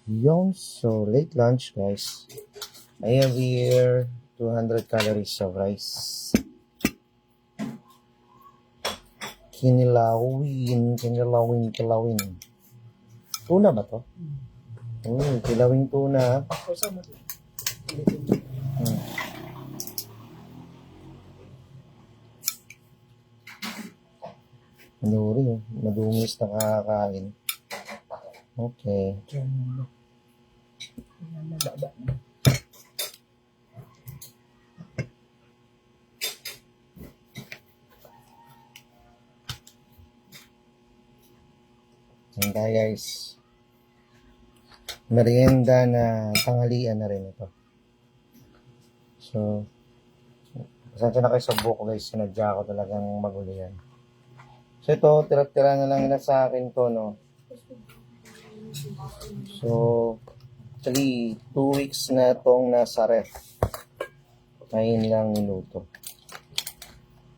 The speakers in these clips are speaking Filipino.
Yung so late lunch guys. I have here 200 calories of rice. Kilawin. Tuna ba to? Kilawin tuna. Manuri, madungis na kakakain. Okay. Yan tayo guys. Merienda na tanghalian na rin ito. So, pasensya na kayo sa buko guys. Sinadya ko talagang magulo yan. So ito, tira-tira na lang na sa akin to, no? So, actually, 2 weeks na itong nasa ref. Ngayon lang niluto.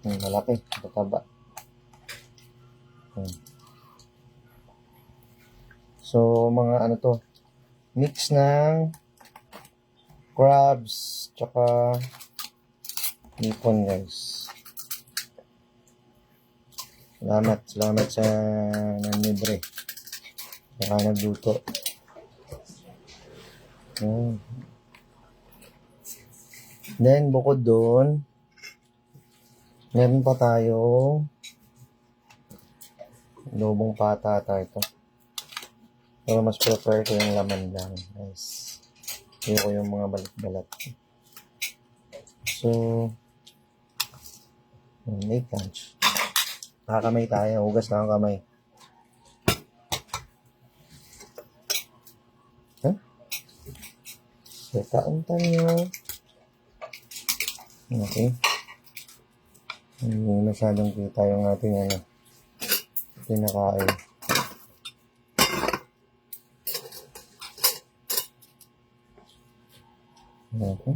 Malaki, tataba. So, mga ano to, mix ng crabs, tsaka hipon guys. Salamat sa nanlibre. Saka nagluto. Then, bukod doon, meron pa tayong lobong pata ito. Pero mas prefer ko yung laman lang. Nice. Ayoko yung mga balat-balat. So, late lunch. Nakakamay tayo. Hugas na ang kamay. So, taon tayo. Okay. Hindi masyadong kita yung ating pinakain. Okay.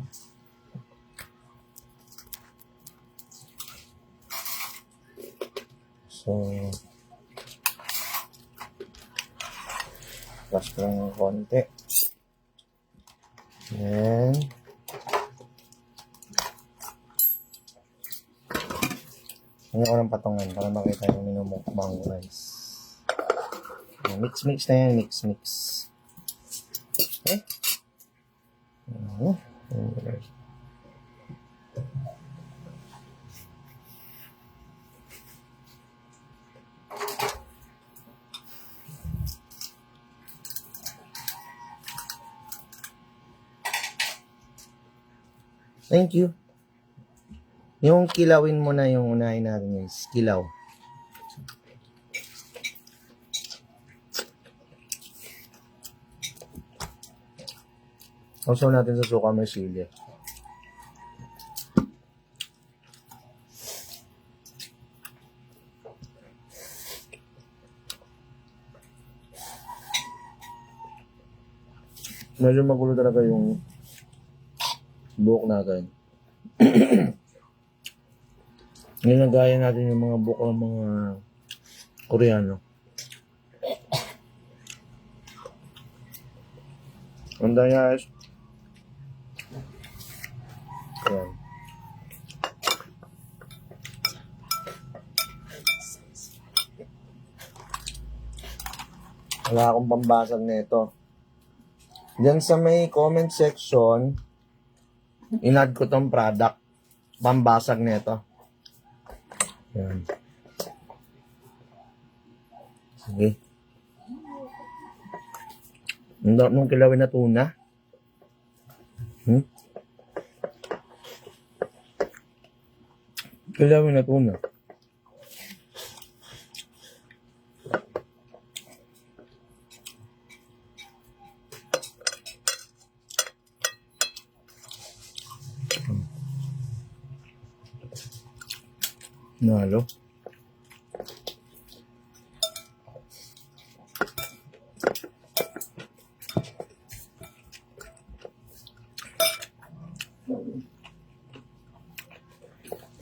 So, plus ko lang ng konti. Then, ano ko ng patungan para makita yung minumukbang guys. Mix na yan, mix. Okay? Thank you. Yung kilawin mo na yung unahin natin guys. Kilaw. Sausaw natin sa suka may sili. Medyo magulo talaga yung buhok natin. Ginagaya natin yung mga buhok ng mga Koreano. Ganda guys. Ayan. Wala akong pambasag nito. Diyan sa may comment section, in-add ko tong product. Pambasag nito. Ayan. Sige. Nung kilawin na tuna. Kilawin na tuna. Nalo.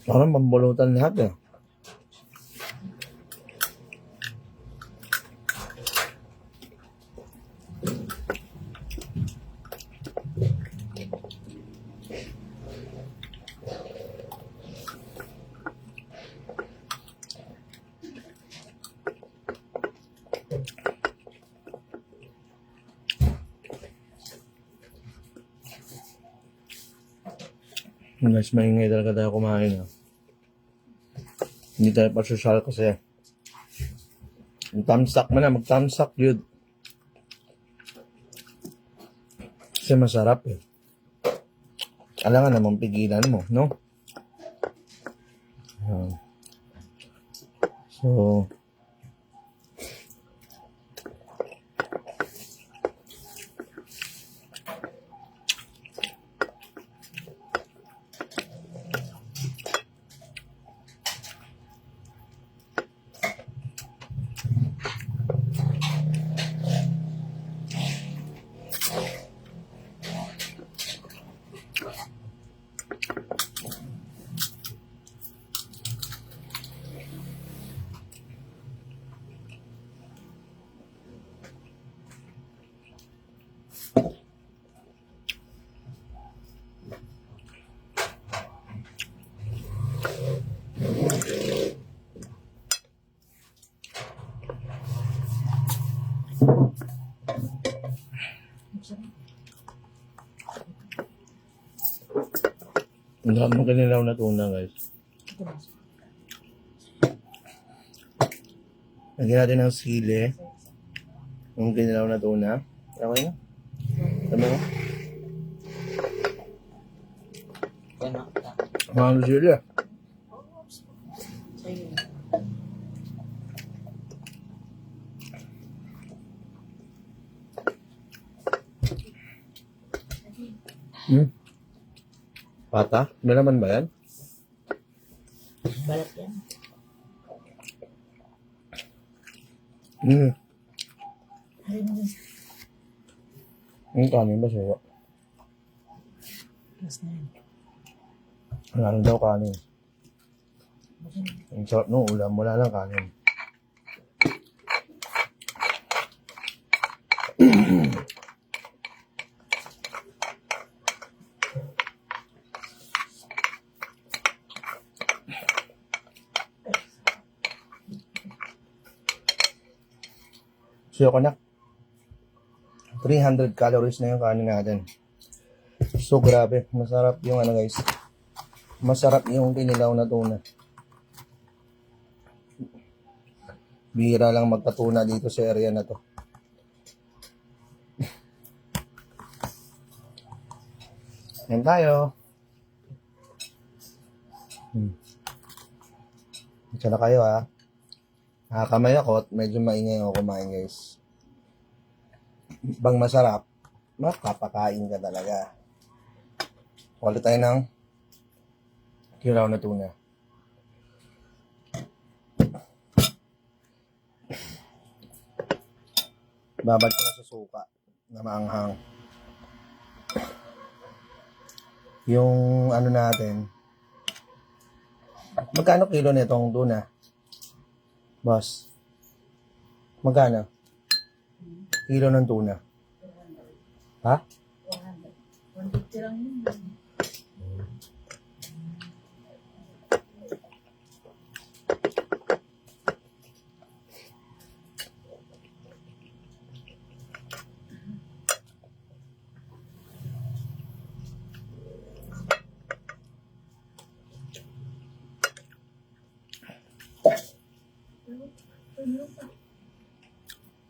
Parang pambulutan lahat eh. Guys, maingay talaga tayo kumain. Hindi tayo pa-social kasi. Yung tamsak mo na, mag-tamsak yun. Kasi masarap eh. Alangan namang pigilan mo, no? So, ang sarap ng kinilaw na tuna, guys. Lagyan natin ng sili. Yung kinilaw na tuna. Okay na? Tama mo? Mahal sili ah. Pata? May naman ba yan? Balat yan. Yung kanin ba siya? Mas na yun. Ano daw kanin? Ang sarap nung ulam, wala lang kanin. So, ko na. 300 calories na yung kanin natin. So, grabe. Masarap yung ano, guys. Masarap yung kinilaw na tuna. Bihira lang magkatuna dito sa area na to. Yan tayo. Ito na kayo ha. Nakakamay ako at medyo maingay ako kumain, guys. Bang masarap, makapakain ka talaga. Ulit tayo ng kinilaw na tuna. Babad ko na sa suka na maanghang. Yung ano natin, magkano kilo nitong tuna? Boss, magkano? Kilo ng tuna? Ha? 150 lang yun.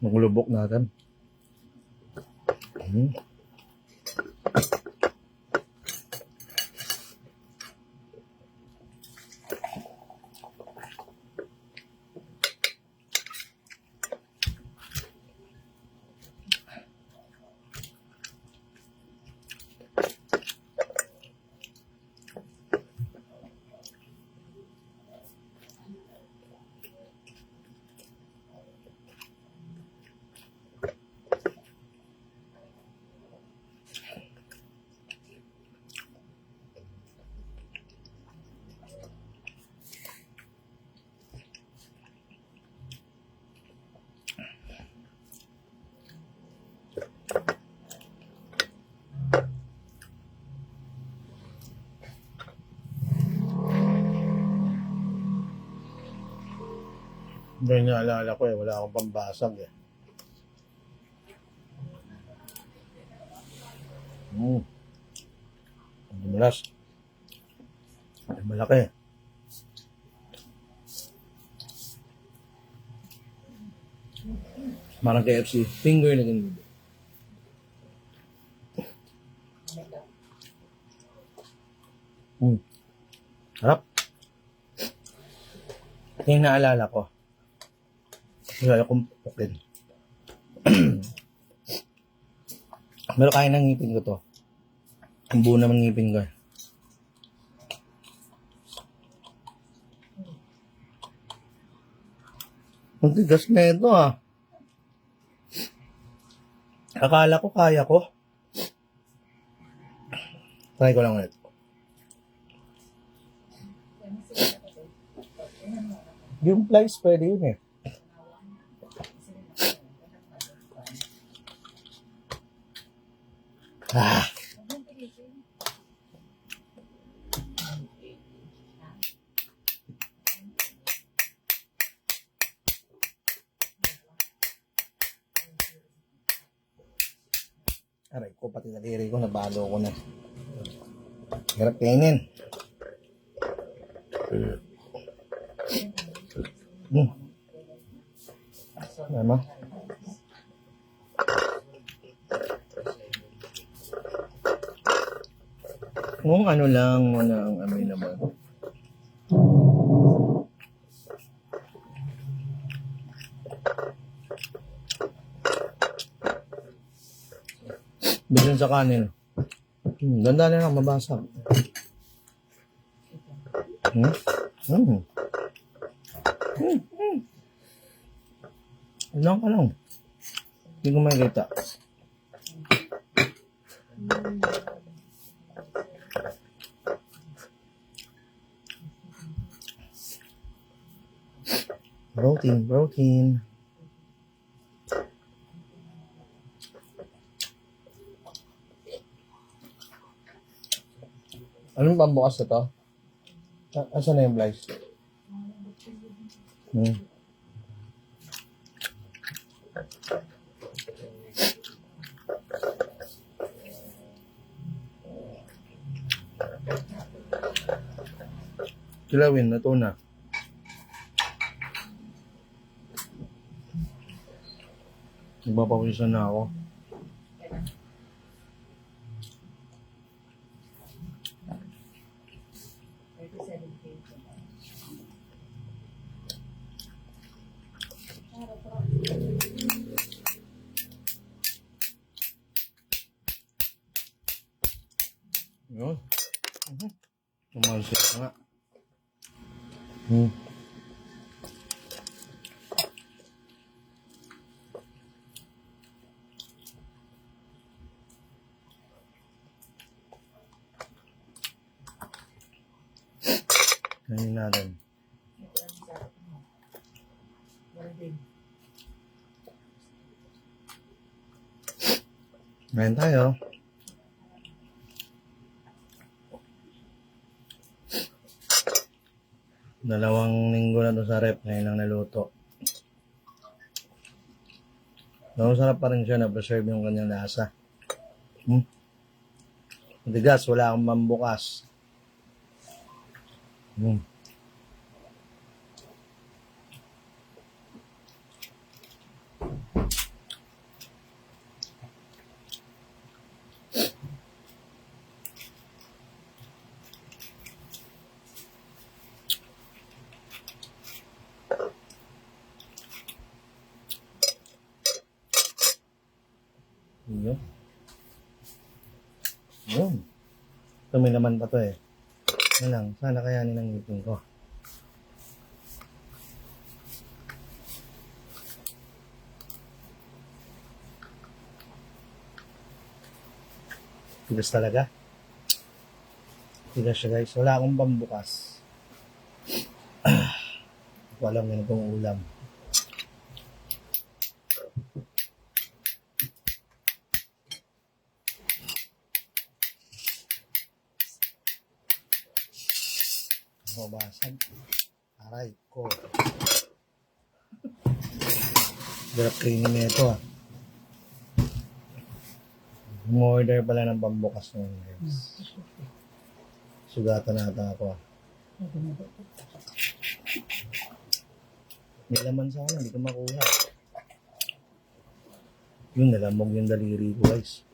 Maglubok natin. Ganyan naalala ko eh, wala akong pambasag eh. Malas. Malaki. Parang KFC. Finger na ganun. Harap. Ito yung naalala ko. Kasi ayaw kong pukin. Pero kaya ng ngipin ko to. Ang buo naman ngipin ko. Ang tigas na ito ah. Akala ko kaya ko. Try ko lang ulit. Yung flies pwede yun eh. Ah. Aray ko, pati daliri ko, nabalo ko na. Hirap kainin. Ano? Kung ano lang muna ang amoy naman. Bisan sa kanin. Ganda na lang, mabasag. Ilang ka lang. Hindi ko makikita. Protein. Anong pambukas na to? Asan na yung flies? Kilawin, natuna. Nagpapawisan na ako. Yun. Tumalsik nga. Kainin natin. Ngayon tayo. Dalawang linggo na to sa rep. Ngayon lang naluto. Masarap pa rin siya na preserve yung kanyang lasa. Matigas, wala akong mambukas. Yun. Tumi naman pa to eh. Yan lang. Sana kayanin ang ngipin ko. Tigas talaga. Tigas siya guys. Wala akong pambukas. Walang ganitong ulam. Mabasag. Aray ko. Darap kainin na ito ah. Umorder pala ng pambukas ngayon guys. Sugatan nata ako ah. May laman sana, hindi ko makuha. Yun, nalamog yung daliri ko, guys.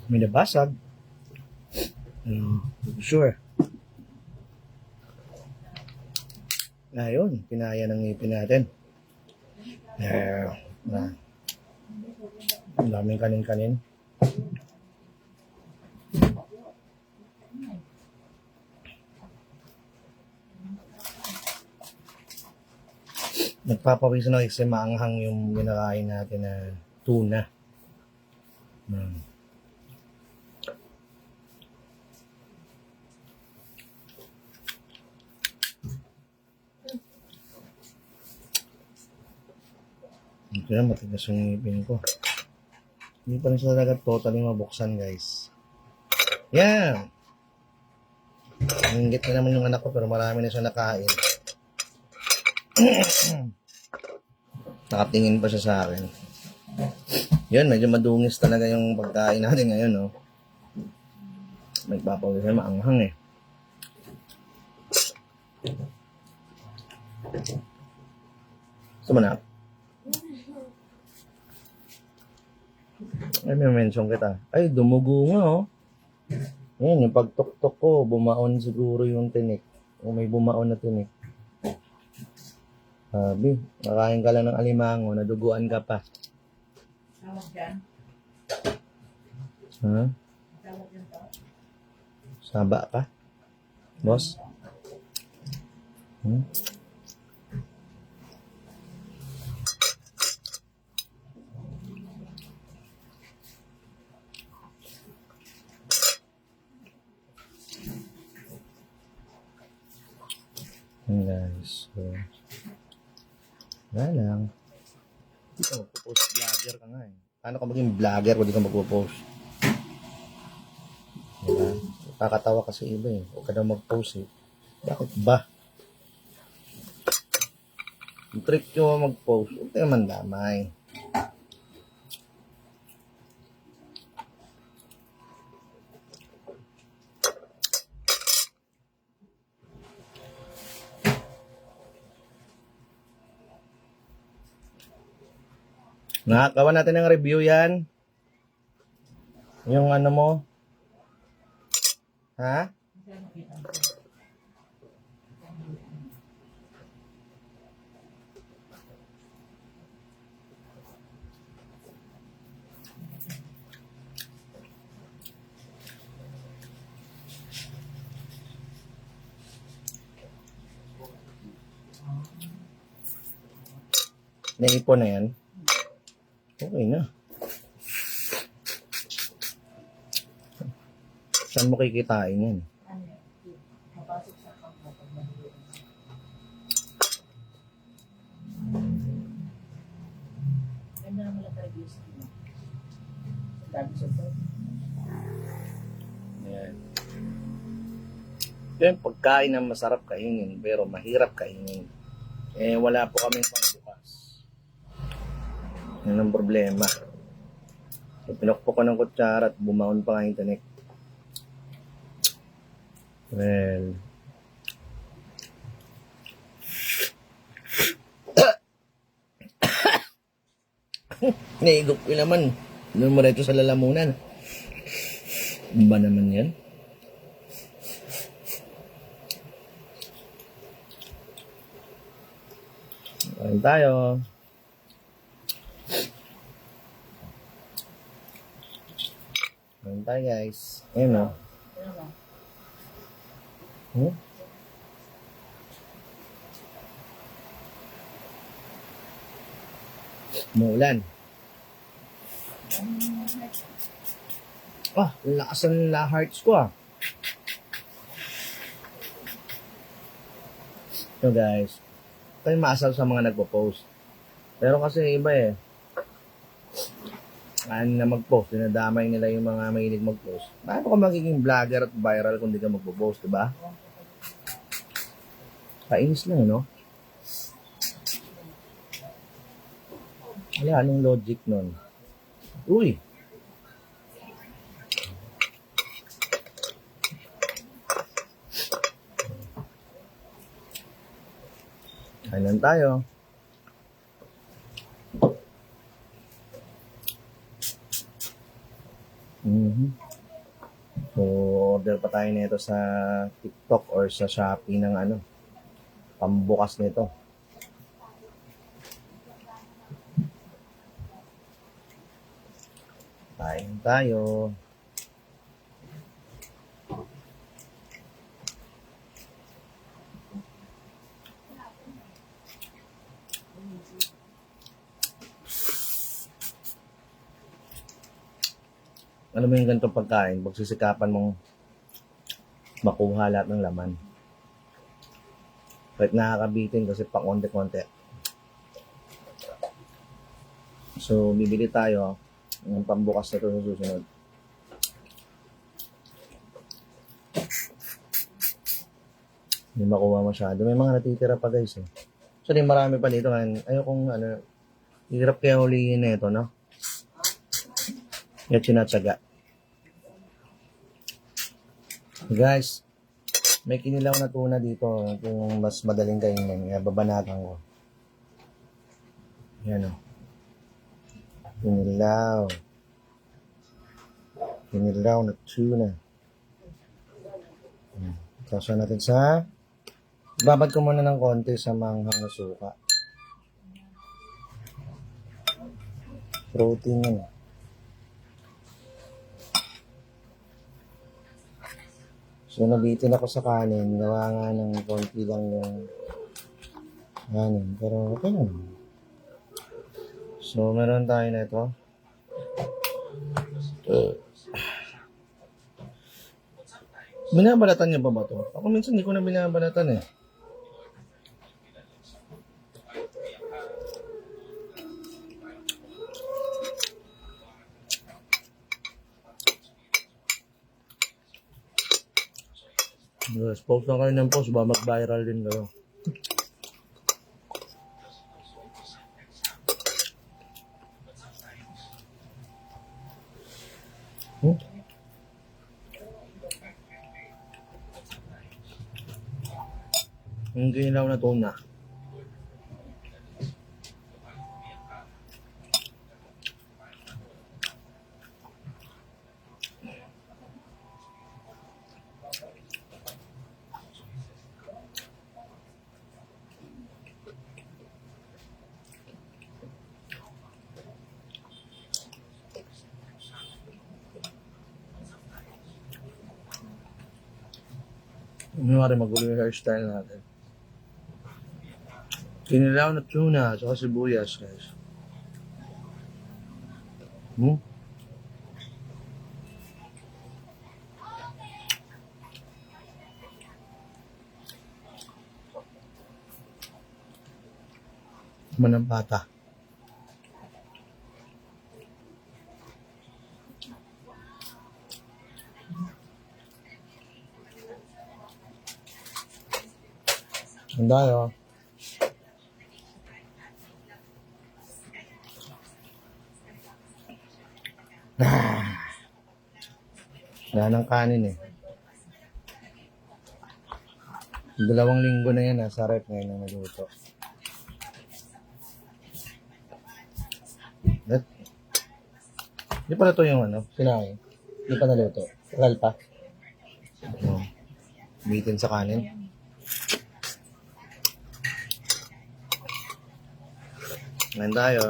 May nabasag. Sure. Ayun, kinaya ng ngipin natin. Ang daming kanin-kanin. Nagpapawisan ako kasi maanghang yung binakain natin na tuna. Ito na, matigas yung ngipin ko. Hindi pa rin siya talaga totally mabuksan, guys. Yan! Hinggit na naman yung anak ko pero marami na siya nakain. Nakatingin pa siya sa akin. Yan, medyo madungis talaga yung pagkain natin ngayon, no? Magpapawisan, maanghang eh. Sumanap. Ay, may mention kita. Ay, dumugo nga, oh. Yan, yung pagtuktok ko, bumaon siguro yung tinik. O may bumaon na tinik. Sabi, nakain ka lang ng alimango, naduguan ka pa. Tawag yan. Ha? Tawag yan to. Saba ka? Boss? Guys, so wala lang. Hindi ka magpo-post, vlogger ka nga eh. Paano ka maging vlogger kung di ka magpo-post? Diba? Kakatawa kasi iba eh. Huwag ka daw mag-post eh. Bakit ba? Yung trick nyo mag-post, huwag tayo mandamay. Nakagawa natin ng review yan. Yung ano mo. Ha? Naipon na yan. Okay na. Saan mo kikitain yan? Ano yan? Mapasok sa kampo pag mahirap. Ganda naman lang reviews nila. Dami sa to. Yan. Yung pagkain na masarap kainin pero mahirap kainin. Eh wala po kaming pangbukas. Yan ang problema. So, pinukpok ko ng kutsara at bumaon pa nga yung tinik. Well, naigop ko naman. Doon mo rito sa lalamunan. Ba naman yan? Kain tayo. Kain tayo guys. Ayun o. Umuulan. Ah, lakas ng hearts ko ah. So guys, tayo maasal sa mga nagpo-post. Pero kasi iba eh. Ano na mag-post, dinadamay nila yung mga mahilig mag-post. Paano ka magiging vlogger at viral kung di ka magpo-post, diba? Kainis lang, no? Wala, anong logic nun? Uy! Kailan tayo? So, order pa tayo nito sa TikTok or sa Shopee ng ano, pambukas nito. Kain tayo. Alam mo yung ganitong pagkain, pagsisikapan mong makuha lahat ng laman. Kahit nakakabitin kasi pa konti-konti. So, bibili tayo ng pambukas na ito sa susunod. Hindi makuha masyado. May mga natitira pa guys eh. So, marami pa dito. Ayokong ano, hirap kaya hulihin na ito, no? Yan sinatsaga. Guys, may kinilaw na tuna dito. Ito yung mas madaling kainin. Kaya babanatan ko. Yan o. Kinilaw. Kinilaw na tuna. Kasya natin sa... Babad ko muna ng konti sa manghang na suka. Protein yun. So, nabitin ako sa kanin. Gawa nga ng konti lang yung kanin. Pero, okay lang. So, meron tayo na ito. Binabalatan niya ba ito? Ako minsan hindi ko na binabalatan eh. Yes, post lang kayo ng post ba mag-viral din kayo. Yung ginaw na tuna. Kunwari magulo yung hairstyle natin. Kinilaw na tuna, saka sibuyas, guys. Manang bata. Ang dayo. Wala ng kanin eh. 2 linggo na yan, nasa rep ngayon na naluto. Hindi pala ito yung ano, sinain. Hindi pa naluto. Tagal pa. Bitin sa kanin. Ngayon tayo.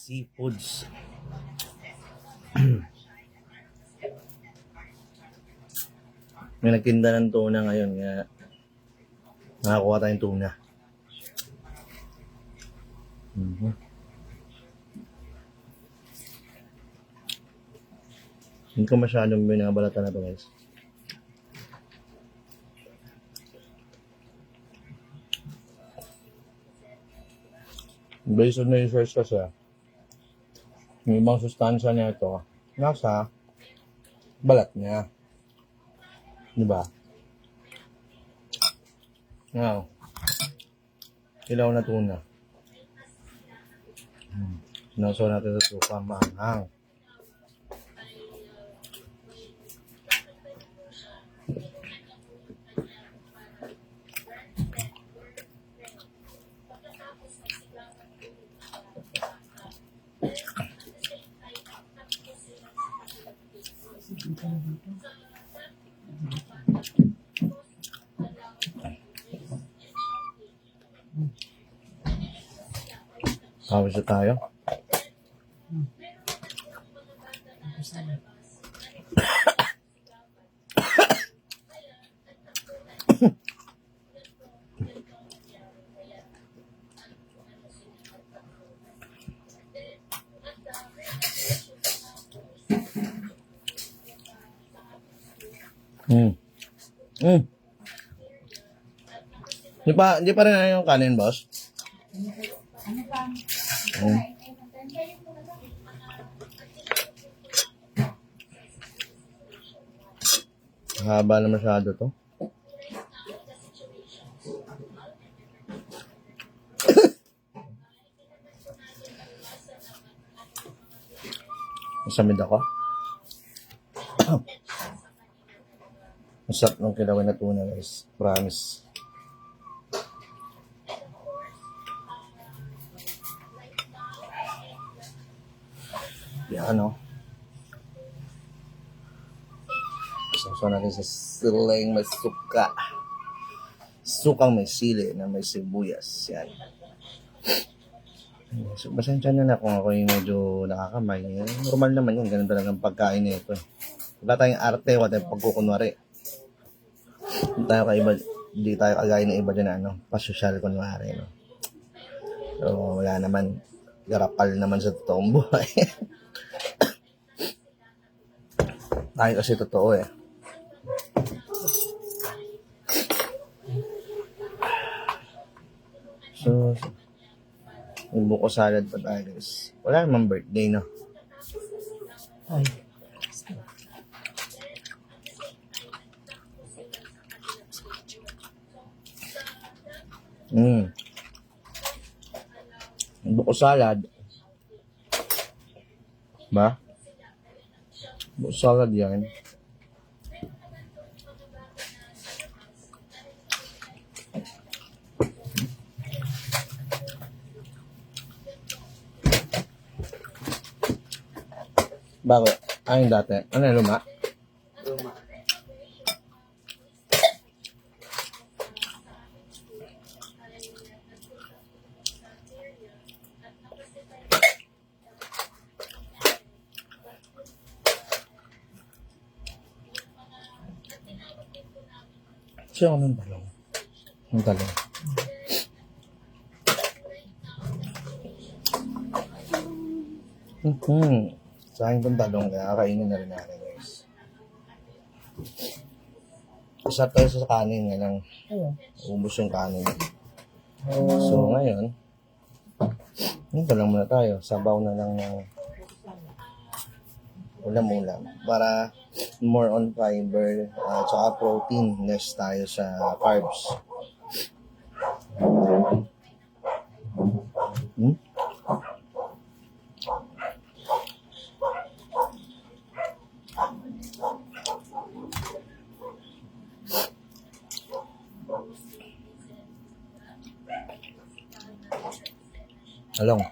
Seafoods. May nagtinda ng tuna ngayon. Kaya nakakuha tayong tuna. Hindi ko masyadong binabalatan na ito guys. Based on the research kasi, yung ibang sustansya niya ito, nasa balat niya. Diba? Wow. Kilaw na tuna. Sinawsaw natin sa suka, maanghang. Tapos na tayo. Hindi pa rin na yung kanin, boss? Ano pa? Mm. Haba na masyado to. Masamid ako. Masarap ng kilawin na tuna, guys. Promise. Yan, ano. So natin sa siling may suka. Sukang may sili na may sibuyas. Yan. So, pasensya na kung ako yung medyo nakakamay. Normal naman yun. Ganun talagang pagkain na ito. Wala tayong arte, wala tayong pagkukunwari. Hindi tayo kagaya ng iba dyan na ano, pasosyal kunwari. No? So, wala naman. Garapal naman sa totoong buhay. Tayo kasi totoo eh. So, yung buko salad pa tayo guys. Wala namang birthday, no? Ay. Yung buko salad. Ba? Buko salad yan. Bakit? Yung dati. Ano yung luma? Luma. Siya ako ng talong. Ng talong. Sa akin itong talong, kaya kainin na rin natin guys. Isa tayo sa kanin nga lang. Ubus yung kanin. So ngayon, ito lang muna tayo. Sabaw na lang ng ulam-ulam. Para more on fiber at saka protein. Less tayo sa carbs. Along.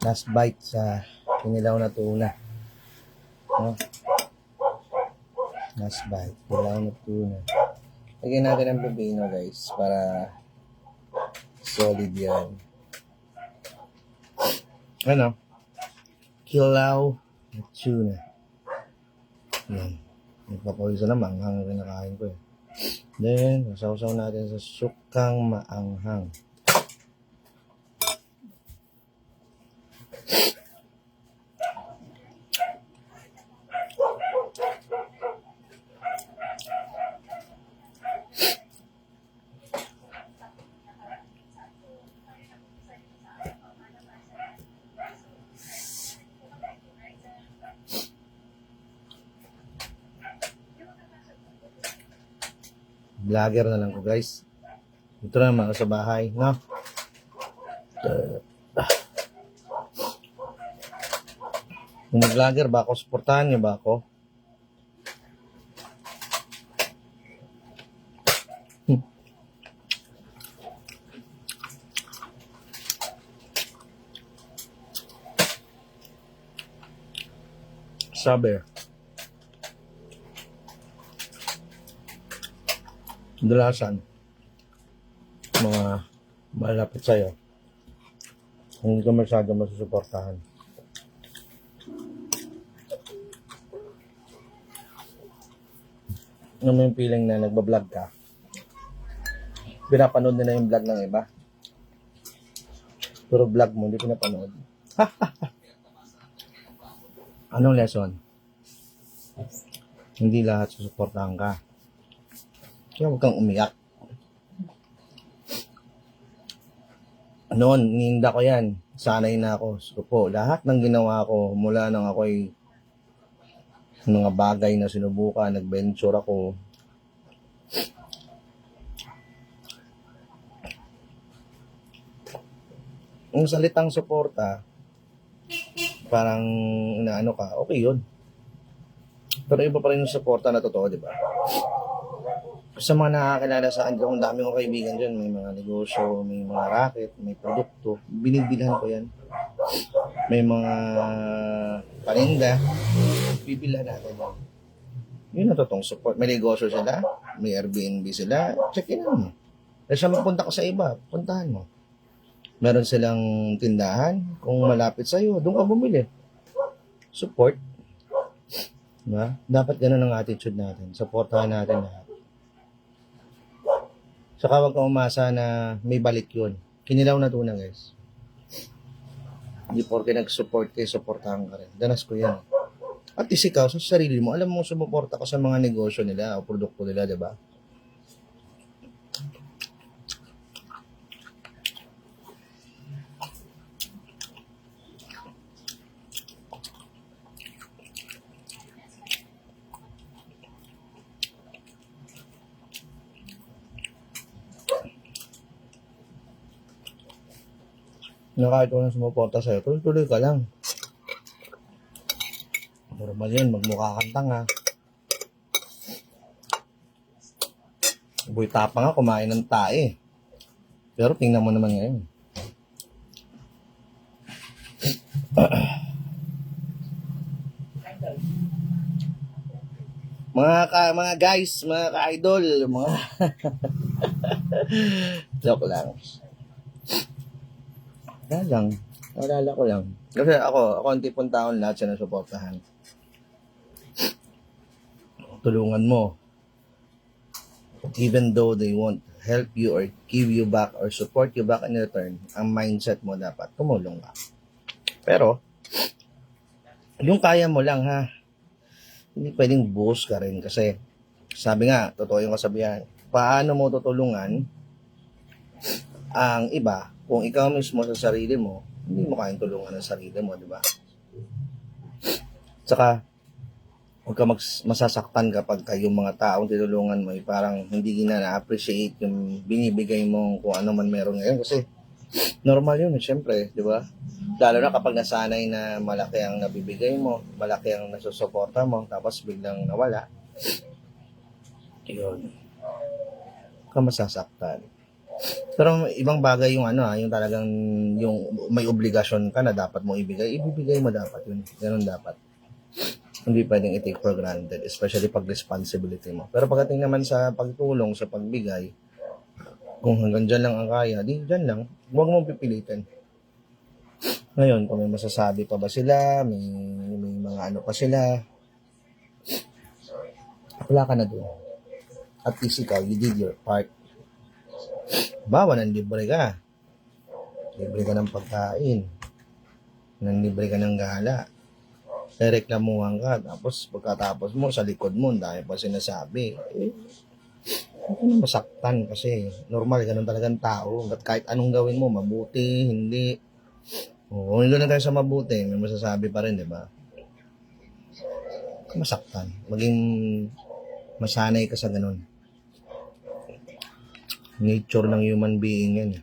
Last bite sa kinilaw na tuna. No? Last bite. Kinilaw na tuna. Lagyan natin ang pepino guys para solid yan. Ano? Kilaw na tuna. Yan. Nagpapawisa na maanghang ang kinakain ko eh. Then, sausaw natin sa sukang maanghang. Vlogger na lang ko, guys. Dito na naman ako sa bahay, no? Kung mag-vlogger ba ako, supportahan niyo ba ako? Sabi, kadalasan, mga malapit sa'yo, hindi ka masyado masusuportahan. Ano mo yung feeling na nagbablog ka? Pinapanood nila yung vlog ng iba. Pero vlog mo, hindi pinapanood. Anong lesson? Hindi lahat susuportahan ka. Kaya huwag kang umiyak. Noon, niinda ko yan. Sanay na ako. So po, lahat ng ginawa ko, mula nang ako'y mga bagay na sinubukan, nag-venture ako. Ang salitang suporta, parang inaano ka, okay yun. Pero iba pa rin yung suporta na totoo, di ba? Sa mga nakakilala sa akin, kung dami kong kaibigan dyan, may mga negosyo, may mga racket, may produkto, binibilhan ko yan. May mga paninda, bibilhan natin yan. Yun ang totoong support. May negosyo sila, may Airbnb sila, check in mo. Kaya siya magpunta ka sa iba, puntahan mo. Meron silang tindahan, kung malapit sa'yo, doon ka bumili. Support. Diba? Dapat ganun ang attitude natin. Supportahan natin lahat. Saka huwag kang umasa na may balik yun. Kinilaw na tunang, guys. Hindi porke nag-support kayo, supportahan ka rin. Danas ko yan. At least ikaw, sa sarili mo, alam mo sumuporta ka sa mga negosyo nila o produkto nila, diba? Na kahit walang sumuporta sa'yo, tuloy-tuloy ka lang. Normal yun, magmukha kang tanga. Boy tapang nga, kumain ng tae. Pero tingnan mo naman ngayon. Mga guys, mga ka-idol, mga joke lang. Naalala ko lang. Kasi ako ang tipong taon lahat siya nasuportahan. Tulungan mo. Even though they won't help you or give you back or support you back in return, ang mindset mo dapat, tumulong ka. Pero, yung kaya mo lang ha, hindi pwedeng buhos ka rin kasi sabi nga, totoo yung kasabihan, paano mo tutulungan ang iba kung ikaw mismo sa sarili mo, hindi mo kayang tulungan ang sarili mo, di ba? Saka, huwag ka masasaktan kapag yung mga taong tinulungan mo ay parang hindi na-appreciate yung binibigay mo kung ano man meron ngayon kasi normal yun, syempre, di ba? Lalo na kapag nasanay na malaki ang nabibigay mo, malaki ang nasusuporta mo, tapos biglang nawala, yun, huwag ka masasaktan. Pero ibang bagay yung yung talagang yung may obligasyon ka na dapat mo ibibigay mo dapat yun. Ganun dapat. Hindi pwedeng i-take for granted, especially pag responsibility mo. Pero pagdating naman sa pagtulong, sa pagbigay, kung hanggang dyan lang ang kaya, di dyan lang. Huwag mong pipilitin. Ngayon, kung may masasabi pa ba sila, may mga ano pa sila, wala ka na doon. At least ikaw, you did your part. Bawa, nanlibre ka. Libre ka ng pagkain. Nanlibre ka ng gala. Reklamuhan ka. Tapos, pagkatapos mo, sa likod mo, dahil pa sinasabi. Huwag na masaktan kasi normal, ganun talagang tao. At kahit anong gawin mo, mabuti, hindi. Kung hindi na tayo sa mabuti, may masasabi pa rin, di ba? Masaktan. Maging masanay ka sa ganun. Nature ng human being yan.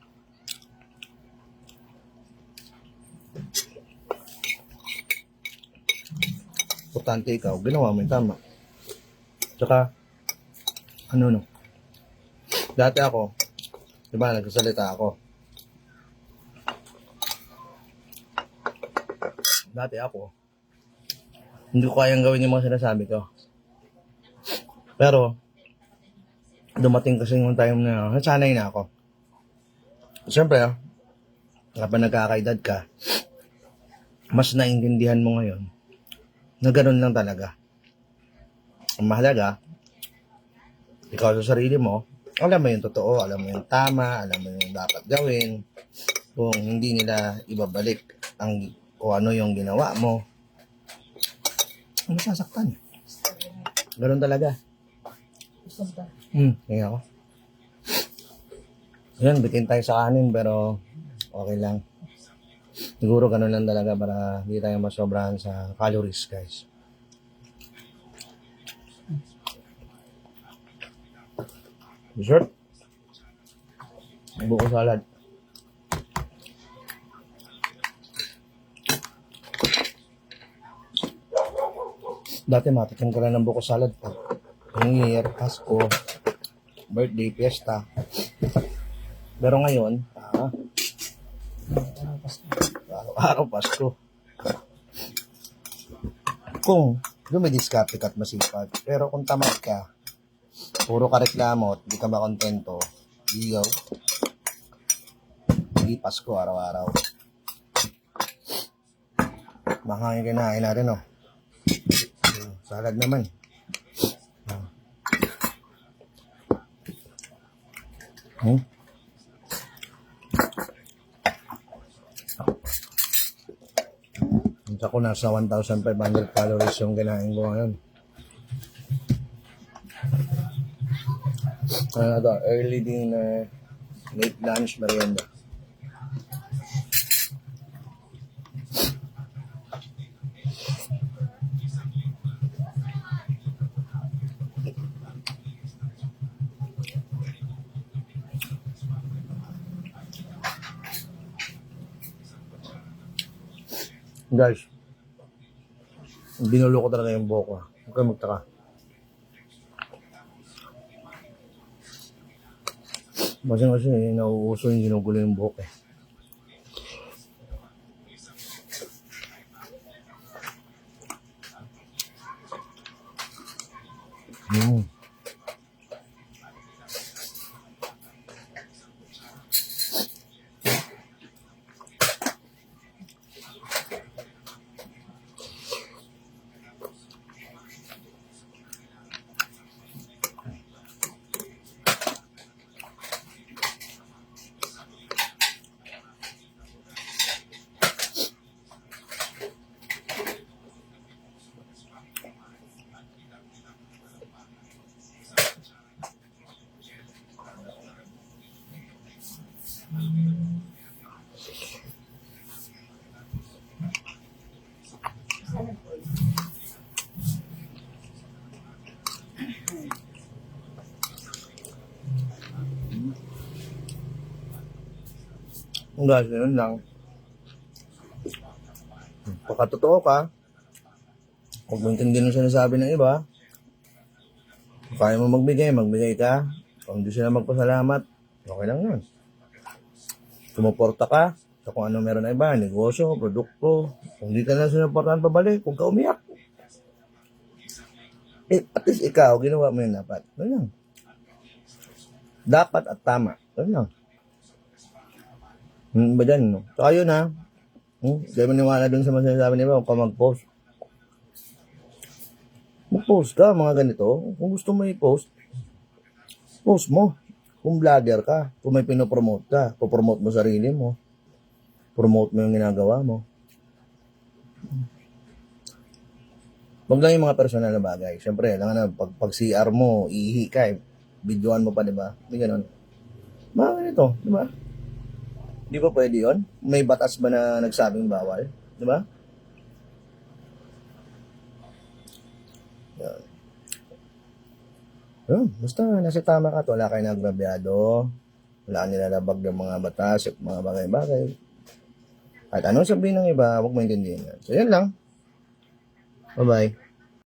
Importante ikaw, ginawa mo yung tama. Tsaka, dati ako, di ba, nagsasalita ako. Dati ako, hindi ko kayang gawin yung mga sinasabi ko. Pero, dumating kasi yung time na nasanay na ako. Siyempre, kapag nagkakaedad ka, mas naintindihan mo ngayon na ganun lang talaga. Ang mahalaga, ikaw sa sarili mo, alam mo yung totoo, alam mo yung tama, alam mo yung dapat gawin. Kung hindi nila ibabalik kung ano yung ginawa mo, masasaktan. Ganun talaga. Gusto ba? Kaya ako. Yan, bitin tayo sa kanin pero okay lang. Siguro ganun lang talaga para hindi tayo masobrahan sa calories, guys. Dessert? Buko salad. Dati matikim ko lang ng buko salad pa. New Year, Pasko, birthday, fiesta. Pero ngayon, araw-araw Pasko. Kung dumidiskarte ka at masipag, pero kung tamad ka, puro ka reklamo at hindi ka makontento, iyaw. Hindi Pasko araw-araw. Mahangin kinain natin, oh. Salad naman. Ako nasa 1,500 calories yung kinain ko ngayon. Ano to? Early dinner, late lunch, merienda. Guys, binulo ko talaga yung buhok ko. Huwag kayo magtaka. Kasi nauuso yung ginugulo yung buhok eh. Guys, yun lang. Pagkatotoo ka, huwag mo intindihin yung sinasabi ng iba. Kung kaya mo magbigay ka. Kung hindi sila magpasalamat, okay lang yun. Sumuporta ka sa kung ano meron na iba, negosyo, produkto. Kung hindi ka na sinuportahan pabalik, huwag ka umiyak. At least ikaw, ginawa mo yun dapat. Ano lang. Dapat at tama. Ano lang. Ba dyan, no? Saka yun, ha? Kaya maniwala dun sa mga sinasabi nila, huwag ka mag-post. Mag-post ka, mga ganito. Kung gusto mo i-post, post mo. Kung vlogger ka, kung may pinopromote ka, popromote mo sarili mo. Promote mo yung ginagawa mo. Huwag lang yung mga personal na bagay. Siyempre, lang na, pag CR mo, ihi ka, videoan mo pa, di ba? Hindi ganun. Mga ganito, di ba? Di ba pwede yun? May batas ba na nagsabing bawal? Di ba? Yan. Basta nasa tama ka at wala kayo nagbabyado. Wala kang nilalabag ng mga batas at mga bagay-bagay. Kahit anong sabihin ng iba, huwag mo intindihin yan. So, yan lang. Bye-bye.